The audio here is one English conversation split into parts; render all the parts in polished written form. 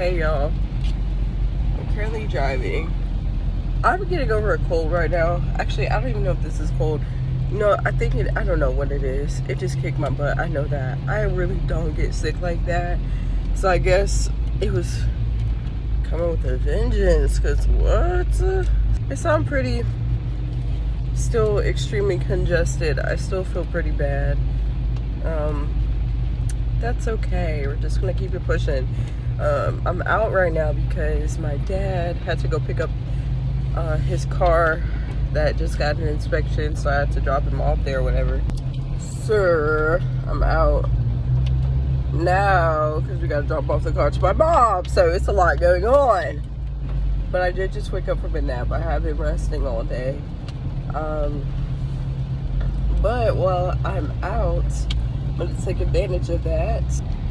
Hey y'all, I'm currently driving. I'm getting over a cold right now. Actually, I don't even know if this is cold. No, I don't know what it is. It just kicked my butt. I know that. I really don't get sick like that. So I guess it was coming with a vengeance, because what? It sounds pretty, still extremely congested. I still feel pretty bad. That's okay. We're just gonna keep it pushing. I'm out right now because my dad had to go pick up his car that just got an inspection, so I had to drop him off there or whatever. Sir, I'm out now because we gotta drop off the car to my mom, so it's a lot going on. But I did just wake up from a nap. I have been resting all day. But while I'm out, I'm going to take advantage of that.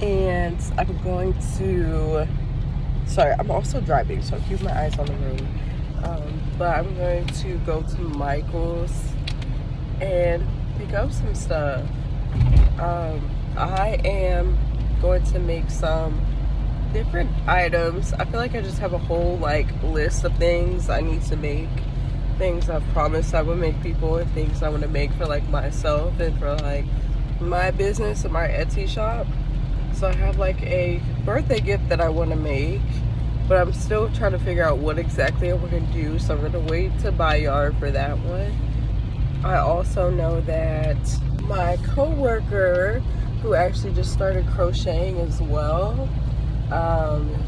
And I'm going to, sorry, I'm also driving, so keep my eyes on the road. But I'm going to go to Michael's and pick up some stuff. I am going to make some different items. I feel like I just have a whole list of things I need to make. Things I've promised I would make people, and things I want to make for myself and for my business and my Etsy shop. So I have a birthday gift that I want to make, but I'm still trying to figure out what exactly I want to do. So I'm going to wait to buy yarn for that one. I also know that my coworker, who actually just started crocheting as well,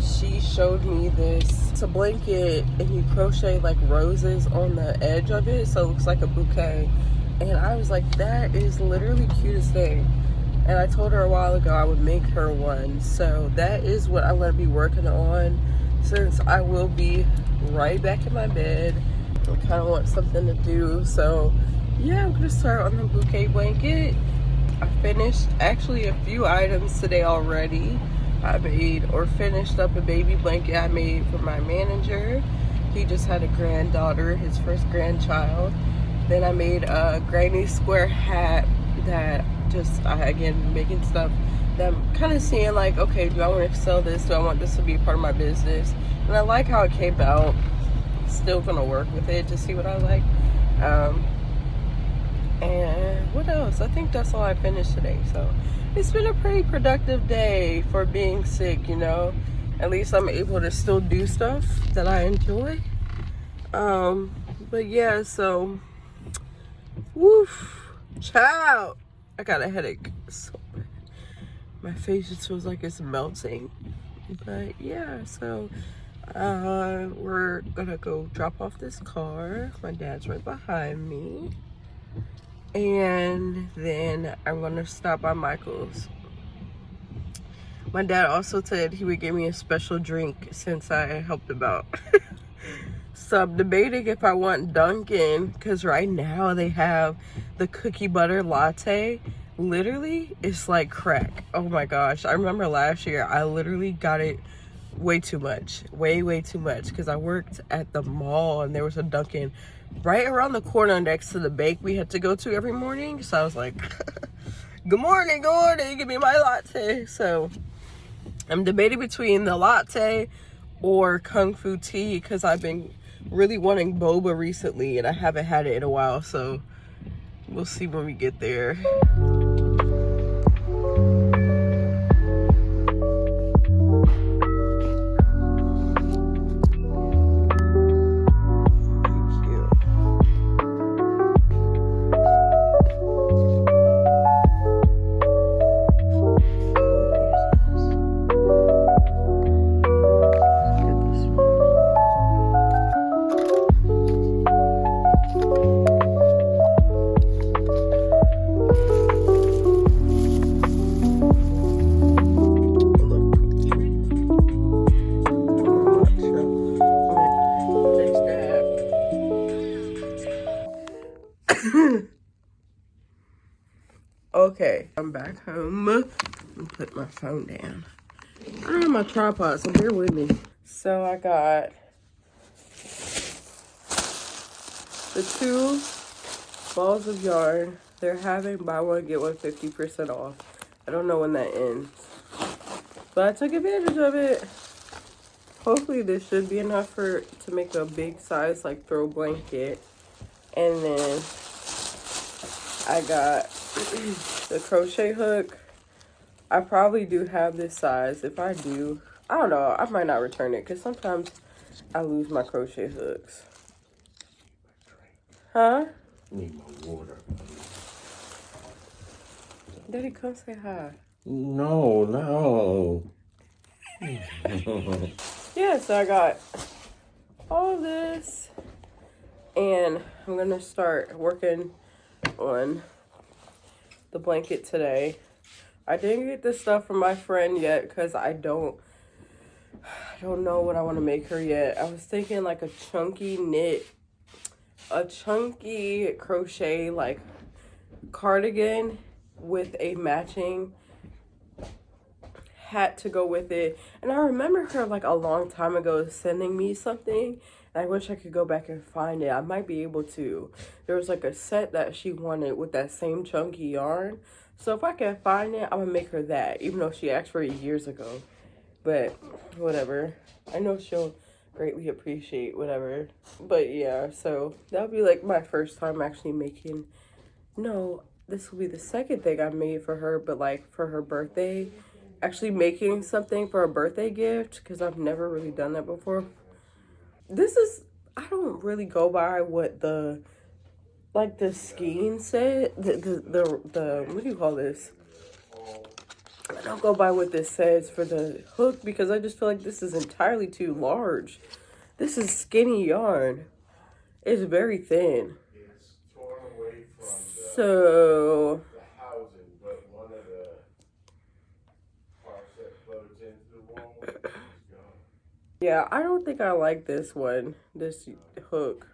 she showed me this. It's a blanket and you crochet roses on the edge of it, so it looks like a bouquet. And I was like, that is literally the cutest thing. And I told her a while ago I would make her one. So that is what I'm going to be working on, since I will be right back in my bed. I kind of want something to do. So yeah, I'm going to start on the bouquet blanket. I finished actually a few items today already. I made or finished up a baby blanket I made for my manager. He just had a granddaughter, his first grandchild. Then I made a granny square hat that again, making stuff that I'm kind of seeing okay, do I want to sell this? Do I want this to be a part of my business? And I like how it came out. Still gonna work with it to see what I like. And what else? I think that's all I finished today. So it's been a pretty productive day for being sick, At least I'm able to still do stuff that I enjoy. But yeah, so woof, child, I got a headache. So my face just feels like it's melting. But yeah, so we're gonna go drop off this car. My dad's right behind me. And then I'm gonna stop by Michael's. My dad also said he would give me a special drink since I helped him out. So I'm debating if I want Dunkin', because right now they have the cookie butter latte. Literally, it's like crack. Oh my gosh. I remember last year I literally got it way too much. Way too much, because I worked at the mall and there was a Dunkin' right around the corner next to the bank we had to go to every morning. So I was like, good morning, give me my latte. So I'm debating between the latte or Kung Fu tea, because I've been really wanting boba recently and I haven't had it in a while. So we'll see when we get there. Okay, I'm back home. I'm gonna put my phone down. I don't have my tripod, so bear with me. So I got the 2 balls of yarn. They're having buy one, get one 50% off. I don't know when that ends, but I took advantage of it. hopefully this should be enough to make a big size like throw blanket. And then I got the crochet hook. I probably do have this size. If I do, I don't know, I might not return it because sometimes I lose my crochet hooks. Huh? Need my water. Daddy, come say hi. No. Yeah, so I got all this, and I'm gonna start working on the blanket today. I didn't get this stuff from my friend yet because I don't know what I want to make her yet. I was thinking like a chunky crochet like cardigan with a matching hat to go with it. And I remember her like a long time ago sending me something, and I wish I could go back and find it. I might be able to. There was like a set that she wanted with that same chunky yarn. So if I can find it, I'm gonna make her that, even though she asked for it years ago. But whatever. I know she'll greatly appreciate whatever. But yeah, so that'll be like my first time actually making, no, this will be the second thing I made for her, but like for her birthday, actually making something for a birthday gift, because I've never really done that before. This is, I don't really go by what the skein said, the what do you call this? I don't go by what this says for the hook because I just feel like this is entirely too large. This is skinny yarn. It's very thin. It's torn away from So the housing, but one of the parts that floats into the wall is gone. yeah, I don't think I like this one, this hook.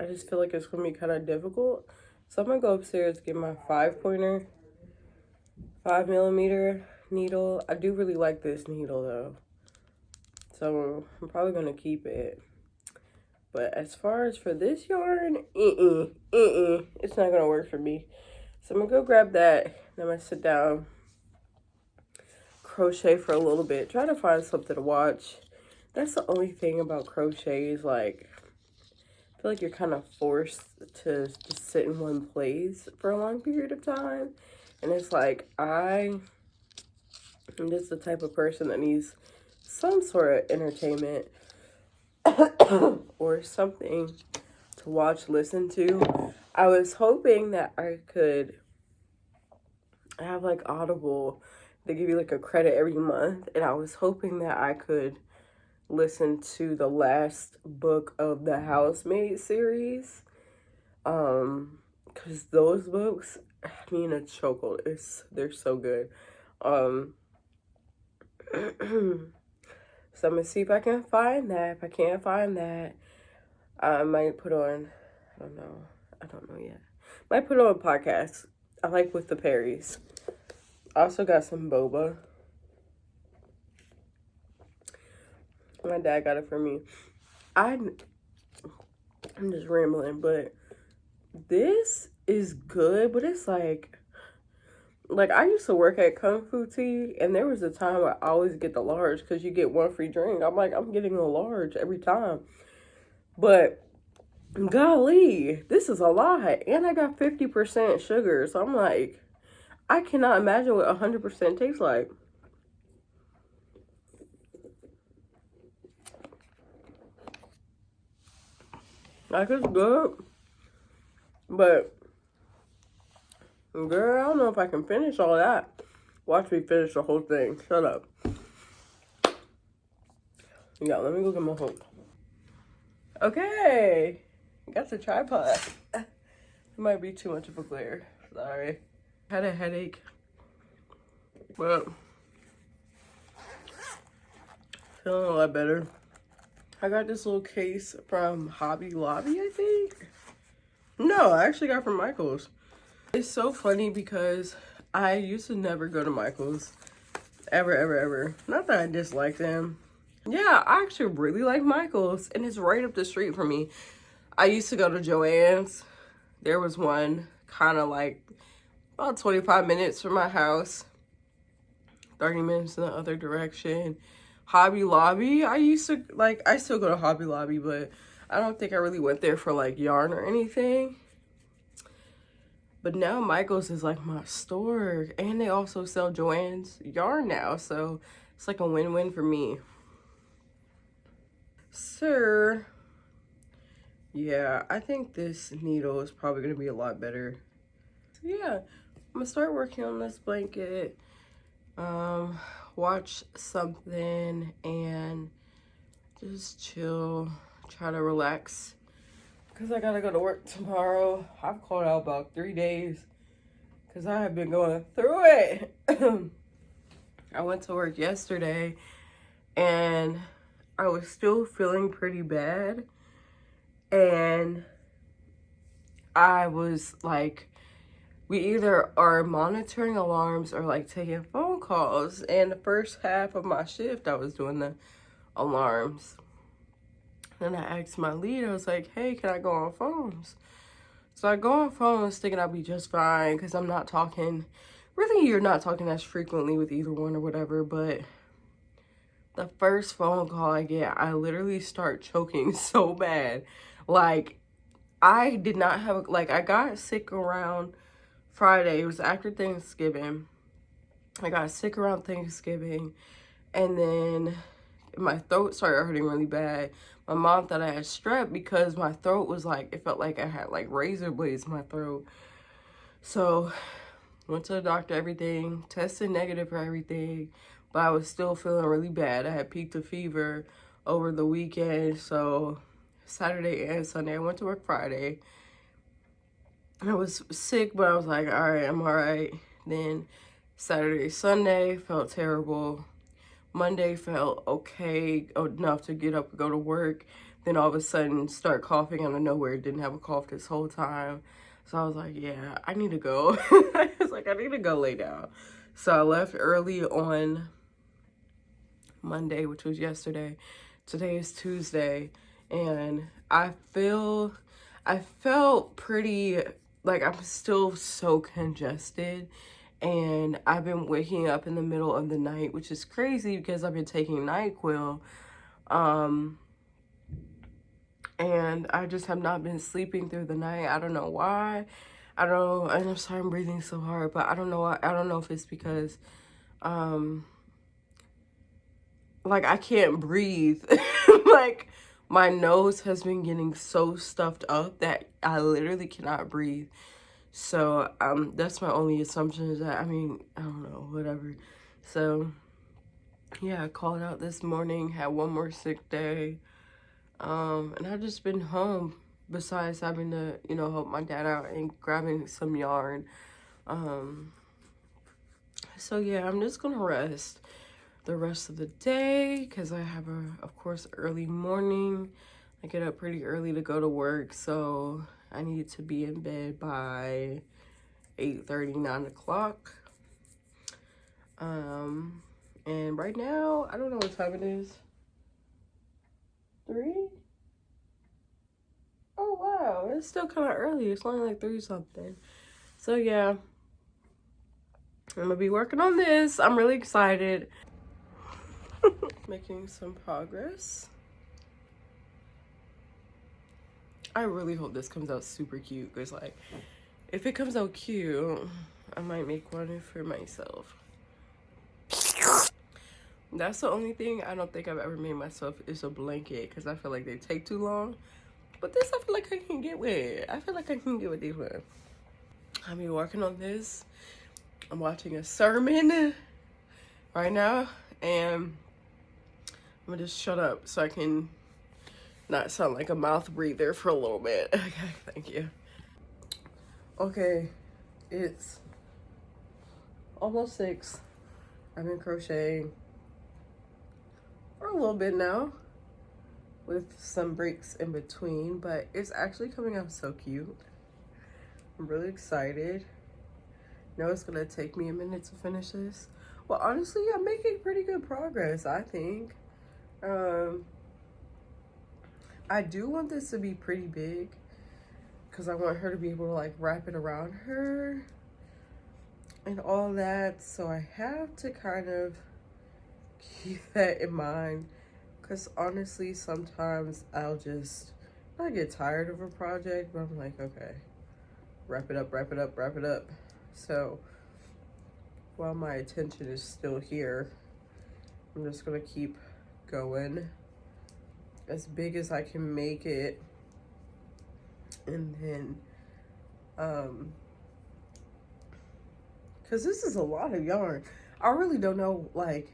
I just feel like it's gonna be kind of difficult. So I'm gonna go upstairs, get my 5-pointer, 5mm needle. I do really like this needle though, so I'm probably gonna keep it. But as far as for this yarn, it's not gonna work for me. So I'm gonna go grab that. Then I'm gonna sit down, crochet for a little bit, try to find something to watch. That's the only thing about crochet is like, I feel like you're kind of forced to just sit in one place for a long period of time. And it's like, I'm just the type of person that needs some sort of entertainment or something to watch, listen to. I was hoping that I could have like Audible. They give you like a credit every month. And I was hoping that I could listen to the last book of the Housemaid series. Because those books, I mean, a chokehold. They're so good. So I'm gonna see if I can find that. If I can't find that, I might put on, I don't know yet. Might put on a podcast. I like With the Perrys. I also got some boba. My dad got it for me. I'm just rambling, but this is good, but it's like I used to work at Kung Fu Tea, and there was a time where I always get the large because you get one free drink. I'm like, I'm getting a large every time. But golly, this is a lot. And I got 50% sugar. So I'm like, I cannot imagine what 100% tastes like. Like, it's good. But girl, I don't know if I can finish all that. Watch me finish the whole thing. Shut up. Yeah, let me go get my hook. Okay. Got the tripod. It might be too much of a glare. Sorry. Had a headache. But feeling a lot better. I got this little case from Hobby Lobby, I think. No, I actually got from Michael's. It's so funny because I used to never go to Michael's. Ever. Not that I dislike them. Yeah, I actually really like Michael's, and it's right up the street from me. I used to go to Joann's. There was one kind of like about 25 minutes from my house. 30 minutes in the other direction. Hobby Lobby. I used to, like, I still go to Hobby Lobby, but I don't think I really went there for, like, yarn or anything. But now Michael's is, like, my store. And they also sell Joann's yarn now, so it's, like, a win-win for me. Sir. Yeah, I think this needle is probably going to be a lot better. So, yeah, I'm going to start working on this blanket. Watch something and just chill, try to relax because I gotta go to work tomorrow. I've called out about 3 days because I have been going through it. I went to work yesterday and I was still feeling pretty bad, and I was like, we either are monitoring alarms or like taking phone calls. And the first half of my shift, I was doing the alarms. Then I asked my lead, I was like, hey, can I go on phones? So I go on phones thinking I'll be just fine because I'm not talking, really you're not talking as frequently with either one or whatever, but the first phone call I get, I literally start choking so bad. Like, I did not have, like, I got sick around Friday. It was after Thanksgiving. I got sick around Thanksgiving, and then my throat started hurting really bad. My mom thought I had strep because my throat was like, it felt like I had like razor blades in my throat. So went to the doctor, everything, tested negative for everything, but I was still feeling really bad. I had peaked a fever over the weekend, so Saturday and Sunday, I went to work Friday. I was sick, but I was like, all right, I'm all right. Then Saturday, Sunday, felt terrible. Monday felt okay enough to get up and go to work. Then all of a sudden start coughing out of nowhere. Didn't have a cough this whole time. So I was like, yeah, I need to go. I was like, I need to go lay down. So I left early on Monday, which was yesterday. Today is Tuesday. And I felt pretty, like, I'm still so congested, and I've been waking up in the middle of the night, which is crazy because I've been taking NyQuil, and I just have not been sleeping through the night. I don't know why. I don't know, and I'm sorry I'm breathing so hard, but I don't know why. I don't know if it's because, like, I can't breathe. Like, my nose has been getting so stuffed up that I literally cannot breathe. So, that's my only assumption is that, I mean, I don't know, whatever. So, yeah, I called out this morning, had one more sick day. And I've just been home besides having to, you know, help my dad out and grabbing some yarn. So, yeah, I'm just gonna rest the rest of the day because I have of course, early morning. I get up pretty early to go to work, so I need to be in bed by 8:30, 9 o'clock. And right now, I don't know what time it is. 3? Oh, wow. It's still kind of early. It's only like 3 something. So, yeah. I'm going to be working on this. I'm really excited. Making some progress. I really hope this comes out super cute, because, like, if it comes out cute, I might make one for myself. That's the only thing I don't think I've ever made myself is a blanket, because I feel like they take too long. But this I feel like I can get with. I feel like I can get with these ones. I'll be working on this. I'm watching a sermon right now, and I'm gonna just shut up so I can not sound like a mouth breather for a little bit. Okay, thank you. Okay, it's almost 6. I've been crocheting for a little bit now with some breaks in between, but it's actually coming out so cute. I'm really excited. I know it's gonna take me a minute to finish this. Well, honestly, I'm making pretty good progress, I think. I do want this to be pretty big because I want her to be able to like wrap it around her and all that. So I have to kind of keep that in mind, because honestly, sometimes I'll just not get tired of a project, but I'm like, okay, wrap it up, wrap it up, wrap it up. So while my attention is still here, I'm just gonna keep going as big as I can make it. And then, because this is a lot of yarn. I really don't know, like,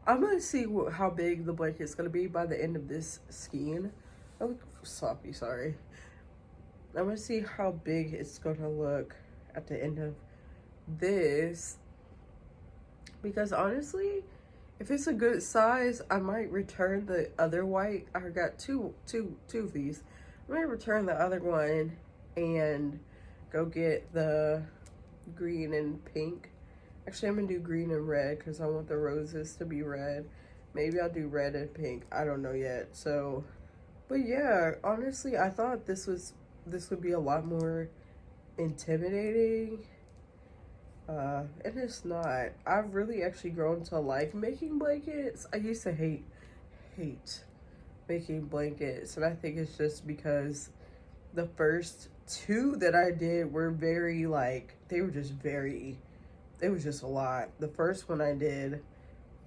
I'm gonna see how big the blanket's gonna be by the end of this skein. I look sloppy, sorry. I'm gonna see how big it's gonna look at the end of this, because honestly, if it's a good size, I might return the other white. I got two of these. I'm gonna return the other one and go get the green and pink. Actually, I'm gonna do green and red because I want the roses to be red. Maybe I'll do red and pink. I don't know yet. So, but yeah, honestly, I thought this would be a lot more intimidating. And it's not. I've really actually grown to like making blankets. I used to hate making blankets, and I think it's just because the first two that I did were very, like, they were just very, it was just a lot. The first one I did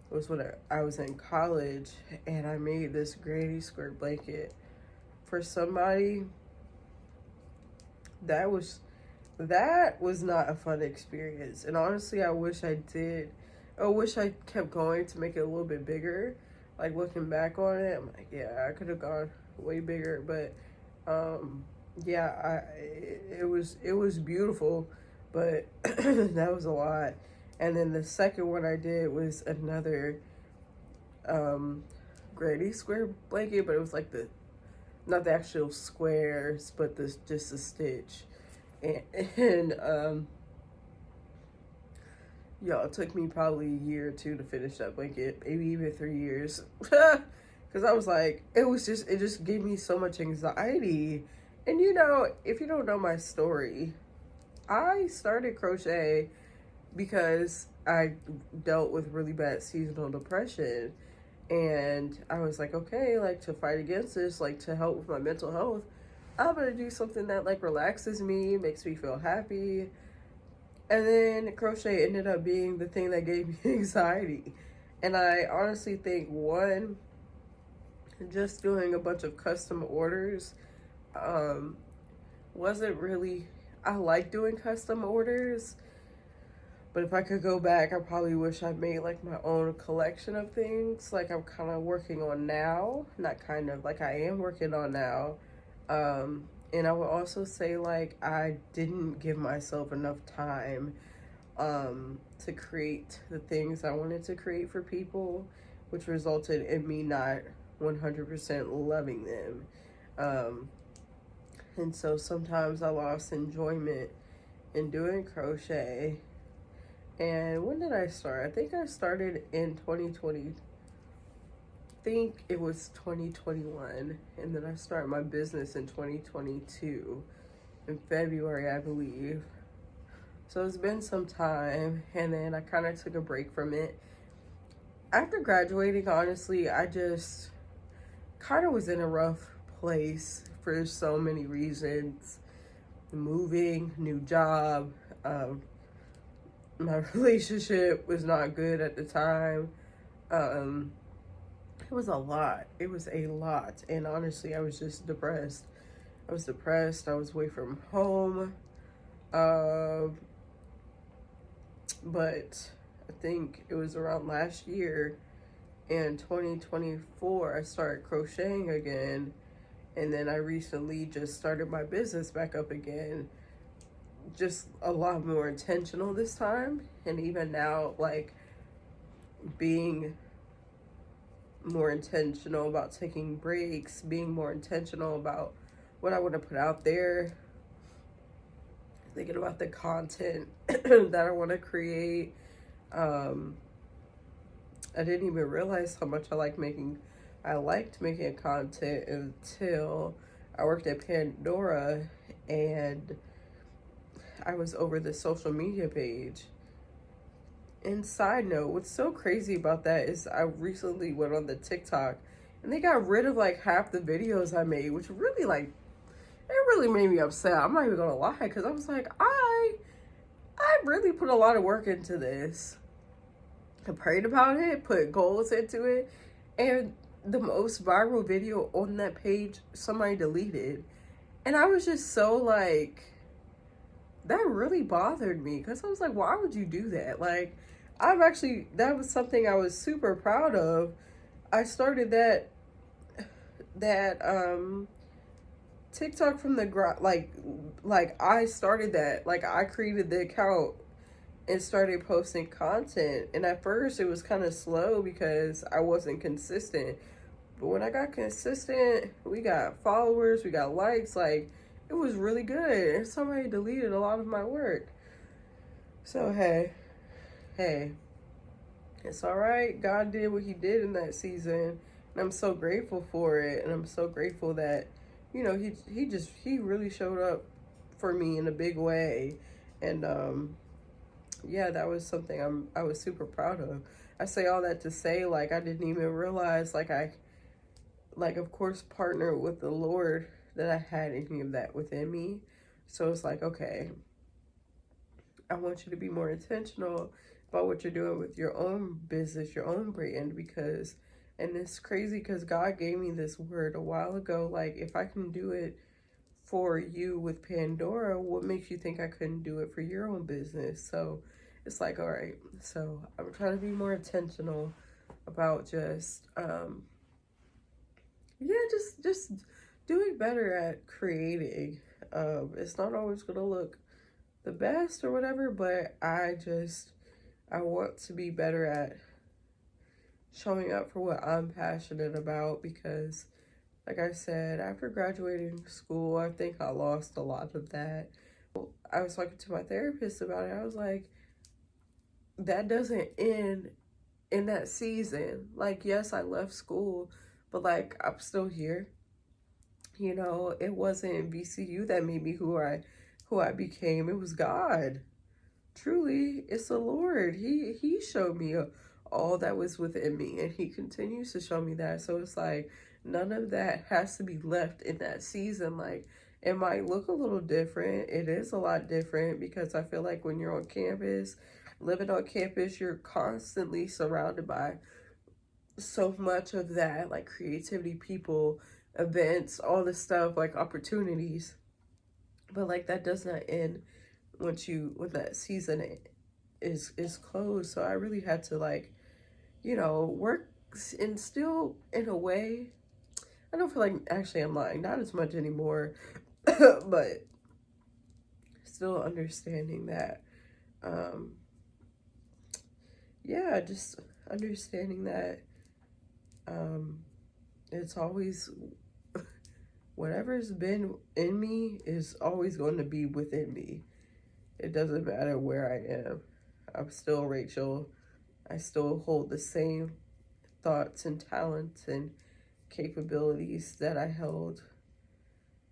was when I was in college, and I made this granny square blanket for somebody. That was not a fun experience, and honestly, I wish I did. I wish I kept going to make it a little bit bigger. Like, looking back on it, I'm like, yeah, I could have gone way bigger, but yeah, it was beautiful, but that was a lot. And then the second one I did was another granny square blanket, but it was like not the actual squares, but just the stitch. And y'all, it took me probably a year or two to finish that blanket, maybe even 3 years. Because I was like, it just gave me so much anxiety. And you know, if you don't know my story, I started crochet because I dealt with really bad seasonal depression. And I was like, okay, like, to fight against this, like, to help with my mental health, I'm gonna do something that, like, relaxes me, makes me feel happy. And then crochet ended up being the thing that gave me anxiety. And I honestly think, one, just doing a bunch of custom orders wasn't really, I like doing custom orders, but if I could go back, I probably wish I made, like, my own collection of things, like I'm kind of working on now. Not kind of, like, I am working on now. And I would also say, like, I didn't give myself enough time to create the things I wanted to create for people, which resulted in me not 100% loving them. And so sometimes I lost enjoyment in doing crochet. And when did I start? I think I started in 2020. I think it was 2021, and then I started my business in 2022 in February, I believe. So it's been some time, and then I kind of took a break from it. After graduating, honestly, I just kind of was in a rough place for so many reasons. Moving, new job, my relationship was not good at the time. It was a lot. It was a lot. And honestly, I was just depressed. I was depressed. I was away from home. But I think it was around last year, in 2024, I started crocheting again. And then I recently just started my business back up again. Just a lot more intentional this time. And even now, like, being more intentional about taking breaks, being more intentional about what I want to put out there, thinking about the content that I want to create. I didn't even realize how much I liked making content until I worked at Pandora and I was over the social media page. And side note, what's so crazy about that is I recently went on the TikTok and they got rid of like half the videos I made, which really like, it really made me upset. I'm not even gonna lie, because I was like, I really put a lot of work into this. I prayed about it, put goals into it, and the most viral video on that page somebody deleted. And I was just so like, that really bothered me, because I was like, why would you do that? Like, that was something I was super proud of. I started that TikTok from the ground, like I started that, like I created the account and started posting content. And at first it was kind of slow because I wasn't consistent. But when I got consistent, we got followers, we got likes, like it was really good. And somebody deleted a lot of my work. So hey, it's all right. God did what he did in that season. And I'm so grateful for it. And I'm so grateful that, you know, he really showed up for me in a big way. And yeah, that was something I was super proud of. I say all that to say, like, I didn't even realize, like, of course, partnered with the Lord, that I had any of that within me. So it's like, okay, I want you to be more intentional about what you're doing with your own business, your own brand, because, and it's crazy because God gave me this word a while ago, like, if I can do it for you with Pandora, what makes you think I couldn't do it for your own business? So it's like, all right, so I'm trying to be more intentional about just yeah, just doing better at creating. It's not always gonna look the best or whatever, but I want to be better at showing up for what I'm passionate about, because like I said, after graduating school, I think I lost a lot of that. I was talking to my therapist about it. I was like, that doesn't end in that season. Like, yes, I left school, but like, I'm still here. You know, it wasn't VCU that made me who I became. It was God. Truly, it's the Lord. He showed me all that was within me, and he continues to show me that. So it's like, none of that has to be left in that season. Like, it might look a little different. It is a lot different, because I feel like when you're on campus, living on campus, you're constantly surrounded by so much of that, like creativity, people, events, all this stuff, like opportunities. But like, that does not end when that season is closed. So I really had to, like, you know, work and still, in a way, I don't feel like, actually I'm lying, not as much anymore, but still understanding that, yeah, just understanding that it's always, whatever's been in me is always going to be within me. It doesn't matter where I am. I'm still Rachel. I still hold the same thoughts and talents and capabilities that I held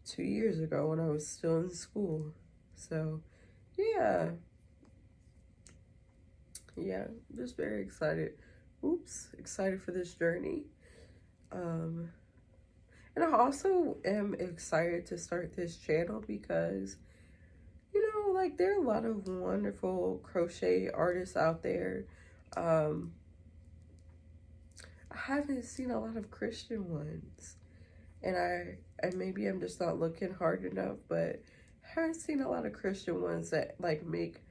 2 years ago when I was still in school. So, yeah, just very excited. Excited for this journey. And I also am excited to start this channel because, you know, like, there are a lot of wonderful crochet artists out there. I haven't seen a lot of Christian ones, and maybe I'm just not looking hard enough, but I haven't seen a lot of Christian ones that like make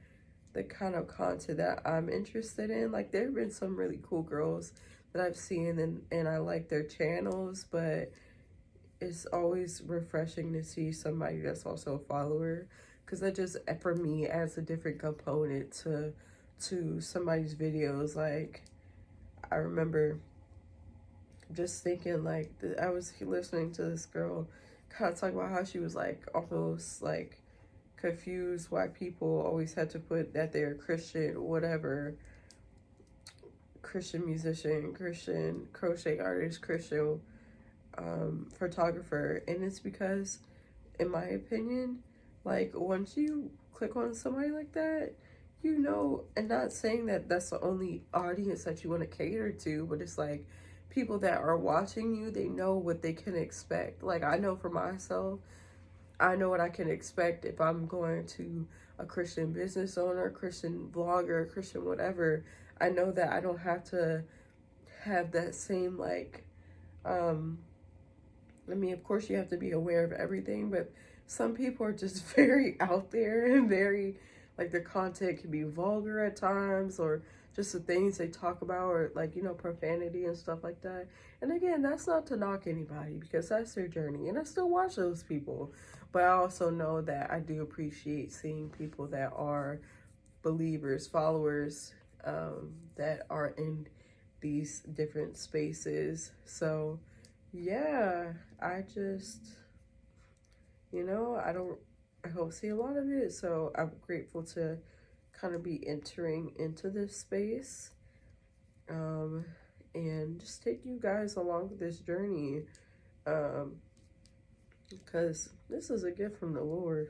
the kind of content that I'm interested in. Like, there have been some really cool girls that I've seen, and I like their channels, but it's always refreshing to see somebody that's also a follower, because that just, for me, adds a different component to somebody's videos. Like, I remember just thinking, like, I was listening to this girl kind of talk about how she was like almost like confused why people always had to put that they're Christian, whatever, Christian musician, Christian crochet artist, Christian photographer. And it's because, in my opinion, like, once you click on somebody like that, you know, and not saying that that's the only audience that you want to cater to, but it's like people that are watching you, they know what they can expect. Like, I know for myself, I know what I can expect if I'm going to a Christian business owner, Christian vlogger, Christian whatever. I know that I don't have to have that same, like, I mean, of course you have to be aware of everything, but some people are just very out there and very, like, their content can be vulgar at times, or just the things they talk about, or like, you know, profanity and stuff like that. And again, that's not to knock anybody, because that's their journey, and I still watch those people. But I also know that I do appreciate seeing people that are believers, followers, that are in these different spaces. So yeah, I just, you know, I hope see a lot of it. So I'm grateful to kind of be entering into this space, and just take you guys along this journey, because this is a gift from the Lord.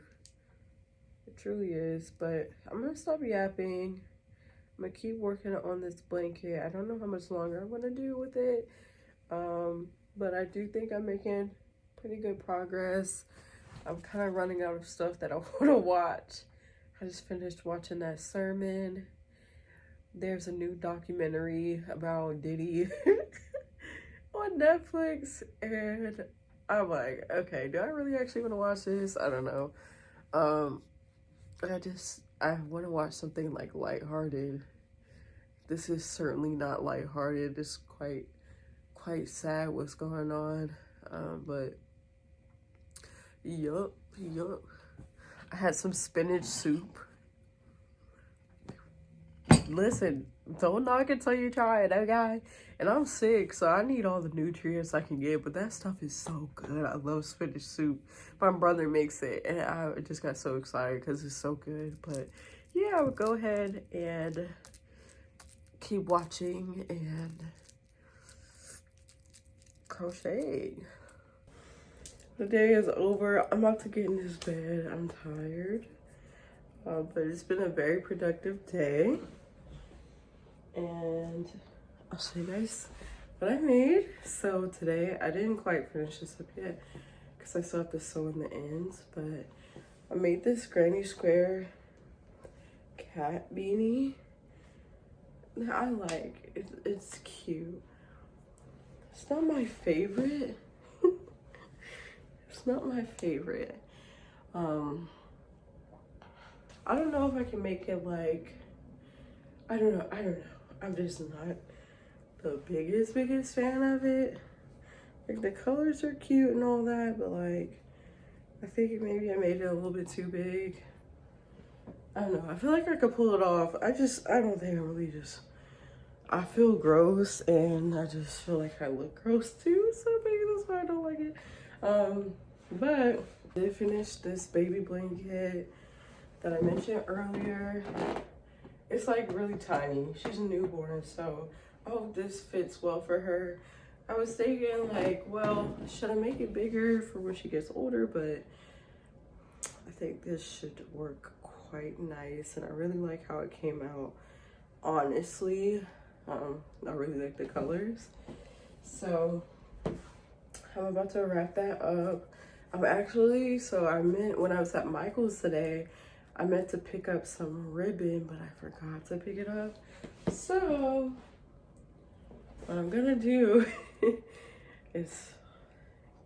It truly is. But I'm gonna stop yapping. I'm gonna keep working on this blanket. I don't know how much longer I'm gonna do with it, but I do think I'm making pretty good progress. I'm kind of running out of stuff that I want to watch. I just finished watching that sermon. There's a new documentary about Diddy on Netflix, and I'm like, okay, do I really actually want to watch this? I don't know. I want to watch something like lighthearted. This is certainly not lighthearted. It's quite sad what's going on. But yup. I had some spinach soup. Listen, don't knock it till you try it, okay? And I'm sick, so I need all the nutrients I can get, but that stuff is so good. I love spinach soup. My brother makes it, and I just got so excited because it's so good. But yeah, I would go ahead and keep watching and crochet. The day is over. I'm about to get in this bed. I'm tired. But it's been a very productive day. And I'll show you guys what I made. So today, I didn't quite finish this up yet because I still have to sew in the ends. But I made this granny square cat beanie that I like. It's cute. It's not my favorite. It's not my favorite. I don't know if I can make it like, I don't know. I'm just not the biggest fan of it. Like, the colors are cute and all that, but like, I think maybe I made it a little bit too big. I don't know. I feel like I could pull it off. I don't think I feel gross, and I just feel like I look gross too, so maybe that's why I don't like it. But I did finish this baby blanket that I mentioned earlier. It's like really tiny. She's a newborn, so I hope this fits well for her. I was thinking like, well, should I make it bigger for when she gets older? But I think this should work quite nice, and I really like how it came out, honestly. I really like the colors. So I'm about to wrap that up. When I was at Michael's today, I meant to pick up some ribbon, but I forgot to pick it up. So what I'm gonna do is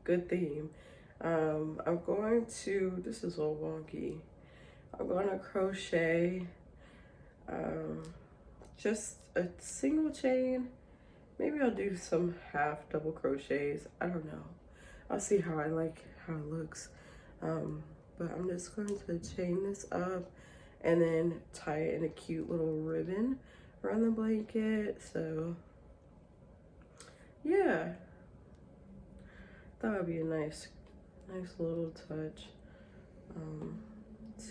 good theme. I'm going to, this is all wonky. I'm going to crochet just a single chain. Maybe I'll do some half double crochets. I don't know. I'll see how it looks. But I'm just going to chain this up and then tie it in a cute little ribbon around the blanket. So yeah, that would be a nice little touch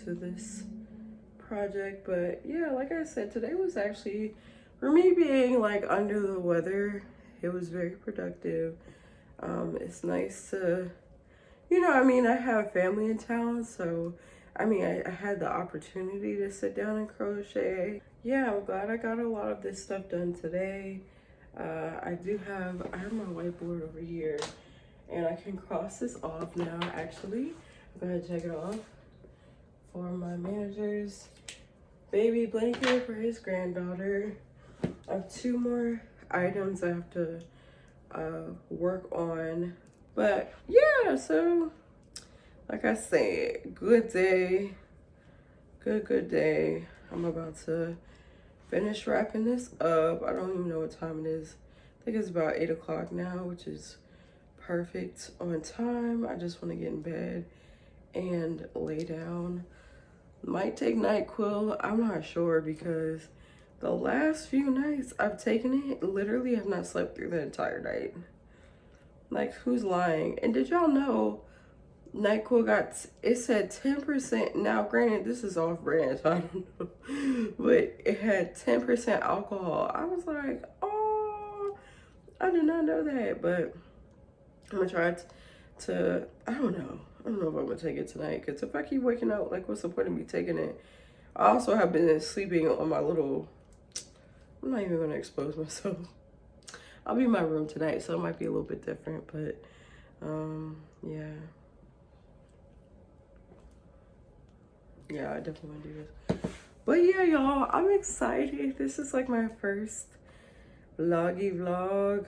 to this project. But yeah, like I said, today was actually, for me being like under the weather, it was very productive. It's nice to, you know, I mean, I have family in town, so I mean, I had the opportunity to sit down and crochet. Yeah, I'm glad I got a lot of this stuff done today. I have my whiteboard over here, and I can cross this off now, actually. I'm gonna check it off for my manager's baby blanket for his granddaughter. I have 2 more items I have to work on. But yeah, so like I said, good day. Good day. I'm about to finish wrapping this up. I don't even know what time it is. I think it's about 8 o'clock now, which is perfect on time. I just want to get in bed and lay down. Might take NyQuil. I'm not sure because the last few nights I've taken it, literally have not slept through the entire night. Like, who's lying? And did y'all know NyQuil it said 10%. Now, granted, this is off brand, so I don't know. But it had 10% alcohol. I was like, oh, I did not know that. But I'm gonna try to, I don't know if I'm gonna take it tonight. Because if I keep waking up, like, what's the point of me taking it? I also have been sleeping on my little, I'm not even gonna expose myself. I'll be in my room tonight, so it might be a little bit different, but yeah. Yeah, I definitely want to do this. But yeah, y'all, I'm excited. This is like my first vloggy vlog.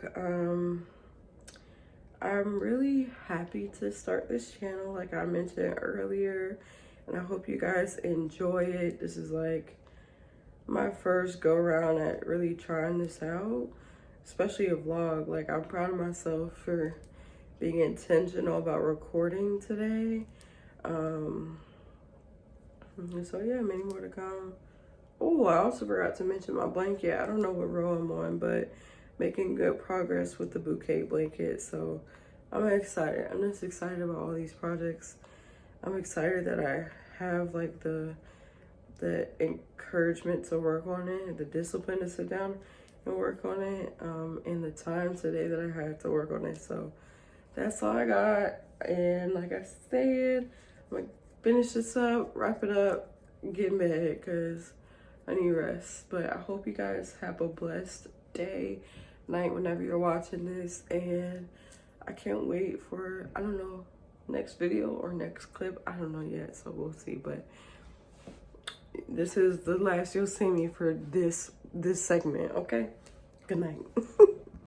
I'm really happy to start this channel, like I mentioned earlier, and I hope you guys enjoy it. This is like my first go around at really trying this out, especially a vlog. Like, I'm proud of myself for being intentional about recording today. So yeah, many more to come. Oh, I also forgot to mention my blanket. I don't know what row I'm on, but making good progress with the bouquet blanket. So I'm excited. I'm just excited about all these projects. I'm excited that I have like the encouragement to work on it, the discipline to sit down and work on it, and the time today that I had to work on it. So that's all I got. And like I said, I'm gonna finish this up, wrap it up, get in bed because I need rest. But I hope you guys have a blessed day, night, whenever you're watching this. And I can't wait for, I don't know, next video or next clip. I don't know yet, so we'll see. But this is the last you'll see me for this segment, okay? Good night.